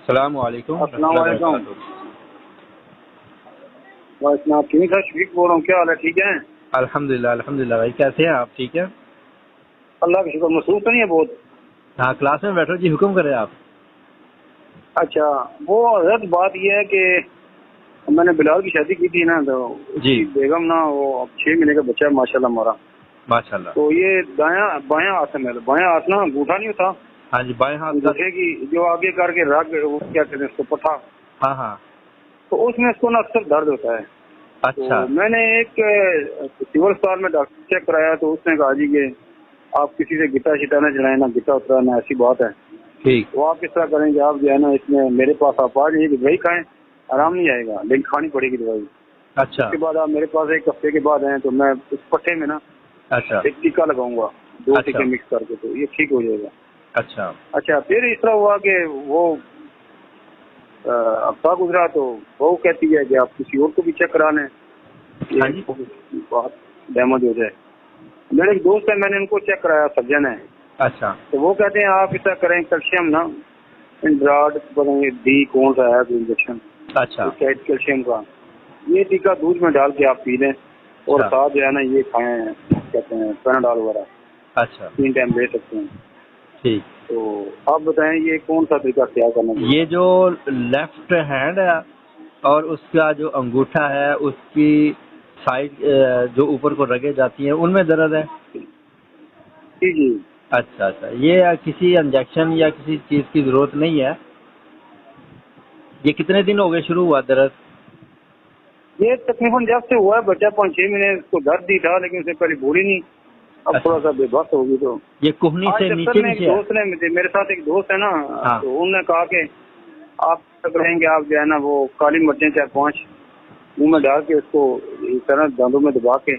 अस्सलाम वालेकुम। अस्सलाम वालेकुम। बस मैं ठीक है, शफीक बोल रहा हूँ। क्या हाल है? ठीक है अल्हम्दुलिल्लाह अल्हम्दुलिल्लाह भाई, कैसे हैं आप? ठीक है। अल्लाह का शुक्र। मसरूफ तो नहीं है बहुत? हाँ, क्लास में बैठो जी, हुक्म करें आप। अच्छा, वो हजरत बात ये है कि मैंने बिलाल की शादी की थी ना, तो जी। उसकी बेगम ना, वो अब 6 महीने का बच्चा है माशाल्लाह हमारा। माशाल्लाह। तो ये बायां हाथ है मेरा, बायां हाथ ना अंगूठा नहीं होता, हाँ जी, बाएं हाथ का। अंगूठे की जो आगे करके रग, वो क्या कहते हैं उसको, पट्टा। हाँ हाँ। तो उसमें इसको ना अक्सर दर्द होता है। अच्छा। तो मैंने एक सिविल अस्पताल में डॉक्टर चेक कराया, तो उसने कहा जी कि आप किसी से गिट्टा शिटा ना चलाएं, ना गिट्टा उतरा, ना ऐसी बात है। ठीक। तो आप किस तरह करेंगे? आप जो है ना, इसमें मेरे पास आप आ जाइए, दवाई खाएं, आराम नहीं आएगा, लेकिन खानी पड़ेगी दवाई। अच्छा उसके बाद आप मेरे पास 1 हफ्ते के बाद आए, तो मैं उस पट्टे में ना अच्छा एक टीका लगाऊंगा, 2 अच्छा टीके मिक्स करके, तो ये ठीक हो जाएगा। अच्छा अच्छा, फिर इस तरह हुआ कि वो हफ्ता गुजरा, तो बहू कहती है कि आप किसी और को भी चेक करा लें, हाँ ये जी। बात डैमेज हो जाए। मेरे एक दोस्त है, मैंने उनको चेक कराया, सर्जन है। अच्छा तो वो कहते हैं आप ऐसा करें, कैल्शियम ना इंड्राड बनाइए, डी कौन सा है इंजेक्शन, अच्छा कैल्शियम का, ये टीका दूध में डाल के आप पी लें, और अच्छा साथ जो है ना ये खाएं, कहते हैं पैनाडॉल वगैरह, अच्छा 3 टाइम ले सकते हैं। ठीक। तो आप बताएं ये कौन सा तरीका क्या करना चाहिए? ये जो लेफ्ट हैंड है और उसका जो अंगूठा है, उसकी साइड जो ऊपर को रगे जाती हैं, उनमें दर्द है। जी जी। अच्छा अच्छा, ये किसी इंजेक्शन या किसी चीज़ की ज़रूरत नहीं है। ये कितने दिन हो गए शुरू हुआ दर्द? ये तकरीबन जब से हुआ है बच्चा, 5-6 महीने उसको दर्द ही था, लेकिन उससे पहले बोली नहीं, अब थोड़ा अच्छा, सा बेबस होगी। तो ये कुहनी आज से दफ्तर नीचे में एक नीचे है? दोस्त ने, मेरे साथ एक दोस्त है ना, हाँ। तो उन्होंने कहा कि आप तक रहेंगे, आप जो है ना वो काली मिर्चें 4-5 मुंह में डाल के उसको इस तरह दांतों में दबा के,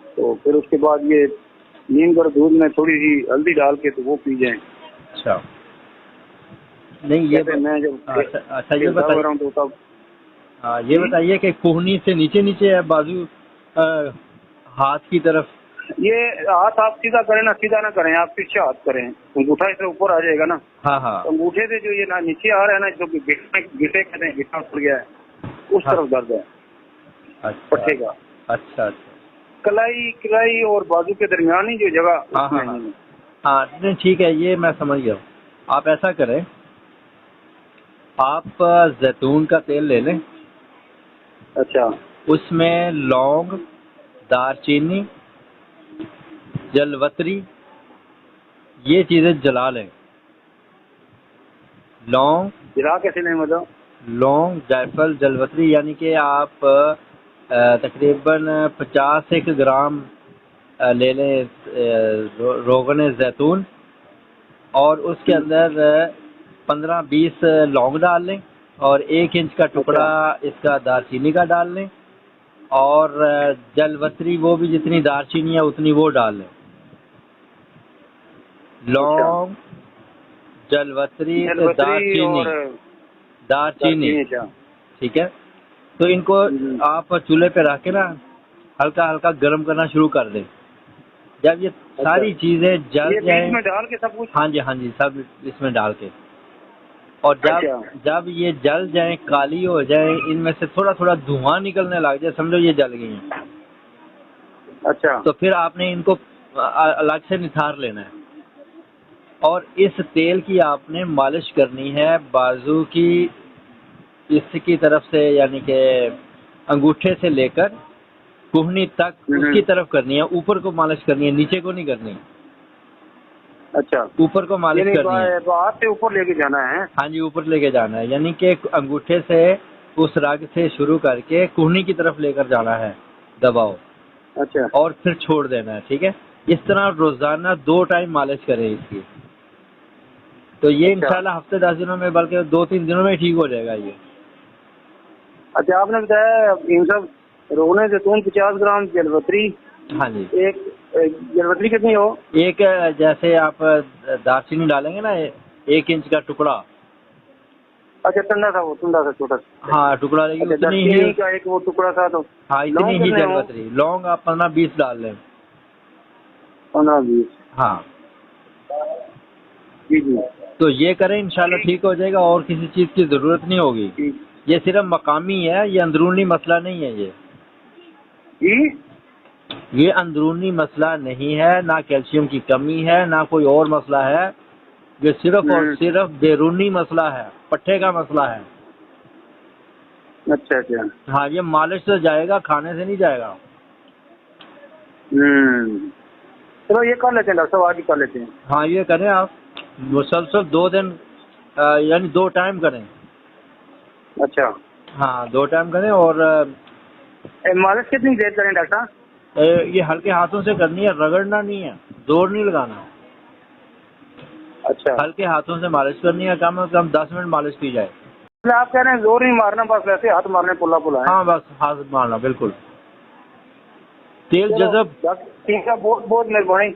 तो फिर उसके बाद ये नीम कर दूध में थोड़ी सी हल्दी डाल के, तो वो पी जाए। अच्छा, नहीं ये कहते हैं मैं जब अच्छा अच्छा, ये खेलता बताइए। वगैरह हूँ तो तब। हाँ, ये जी, बताइए कि कुहनी से नीचे नीचे है बाजू, अ, हाथ की तरफ? ये हाथ आप सीधा करें ना, सीधा ना करें, आप पीछे हाथ करें, अंगूठा इससे ऊपर आ जाएगा ना, हाँ हाँ तो अंगूठे से जो ये ना नीचे आ रहा है ना, जो गिटे कहते हैं, गिटा उतर गया है, उस हाँ। तरफ दर्द है अच्छा पट्टे का। अच्छा अच्छा। कलाई कलाई और बाजू के दरमियानी जो जगह, हाँ उसमें हाँ हाँ है। हाँ, नहीं ठीक है, ये मैं समझ गया हूँ। आप ऐसा करें, आप जैतून का तेल ले लें, अच्छा उसमें लौंग, दालचीनी, जलवतरी, ये चीज़ें जला लें। लौंग, गिरा कैसे नहीं मतलब? लौंग, जायफल, जलवतरी, यानी कि आप तकरीबन 50 ग्राम ले लें रोगन ज़ैतून, और उसके अंदर 15-20 लौंग डाल लें, और 1 इंच का अच्छा टुकड़ा इसका दालचीनी का डाल लें, और जलवतरी वो भी जितनी दालचीनी है उतनी वो डाल लें। अच्छा, लौंग, जलवतरी, जलपत्री दालचीनी, और दालचीनी, दालचीनी। अच्छा। ठीक है। तो इनको आप चूल्हे पे रख के ना हल्का हल्का गर्म करना शुरू कर दें। जब ये अच्छा, सारी चीज़ें जल ये बीच जाएं, में डाल के सब कुछ? हाँ जी सब इसमें डाल के, और जब अच्छा जब ये जल जाएं, काली हो जाएं, इनमें से थोड़ा थोड़ा धुआं निकलने लग जाए, समझो ये जल गई हैं, अच्छा तो फिर आपने इनको अलग से निथार लेना है, और इस तेल की आपने मालिश करनी है बाजू की इसकी तरफ से, यानी कि अंगूठे से लेकर कुहनी तक उसकी तरफ करनी है, ऊपर को मालिश करनी है, नीचे को नहीं करनी, अच्छा, ऊपर को मालिश यानी करनी है। हाथ से ऊपर लेके जाना है? हाँ जी, ऊपर लेके जाना है, यानी कि अंगूठे से उस रग से शुरू करके कुहनी की तरफ लेकर जाना है, दबाओ, अच्छा और फिर छोड़ देना है, ठीक है। इस तरह रोजाना 2 टाइम मालिश करें इसकी, तो ये अच्छा इंशाल्लाह हफ्ते 10 दिनों में, बल्कि 2-3 दिनों में ठीक हो जाएगा ये। अच्छा, आपने बताया इन सब रोगन जैतून 50 ग्राम, जलपत्री हाँ जी। एक, जलपत्री कितनी हो? एक जैसे आप दालचीनी डालेंगे ना, 1 इंच का टुकड़ा, अच्छा, ठंडा सा छोटा सा। हाँ टुकड़ा लेगी अच्छा, उतनी ही। दालचीनी का एक वो टुकड़ा था। तो हाँ, इतनी लौंग ही कितने हो? जलवतरी। लौंग आप 15-20 डाल लें। 15-20। हाँ, जी जी तो ये करें, इंशाल्लाह ठीक हो जाएगा, और किसी चीज़ की ज़रूरत नहीं होगी। ठीक ये सिर्फ मकामी है, ये अंदरूनी मसला नहीं है। जी। ये अंदरूनी मसला नहीं है, ना कैल्शियम की कमी है, ना कोई और मसला है। ये सिर्फ और सिर्फ बैरूनी मसला है, पट्टे का मसला है। अच्छा अच्छा। हाँ, ये मालिश से जाएगा, खाने से नहीं जाएगा। चलो ये कर लेते हैं डॉक्टर साहब, आज ही कर लेते हैं। हाँ, ये करें आप, मुसलसल 2 दिन यानी 2 टाइम करें। अच्छा। हाँ, 2 टाइम करें। और मालिश कितनी देर करें डॉक्टर साहब? ये हल्के हाथों से करनी है, रगड़ना नहीं है, जोर नहीं लगाना। अच्छा। हल्के हाथों से मालिश करनी है, कम से कम 10 मिनट मालिश की जाए। आप कह रहे हैं जोर नहीं मारना, बस वैसे हाथ मारने पुल्ला पुल्ला है? हाँ, बस हाथ मारना, बिल्कुल। तेल जज़ब। ठीक है, बहुत बहुत मेहरबानी।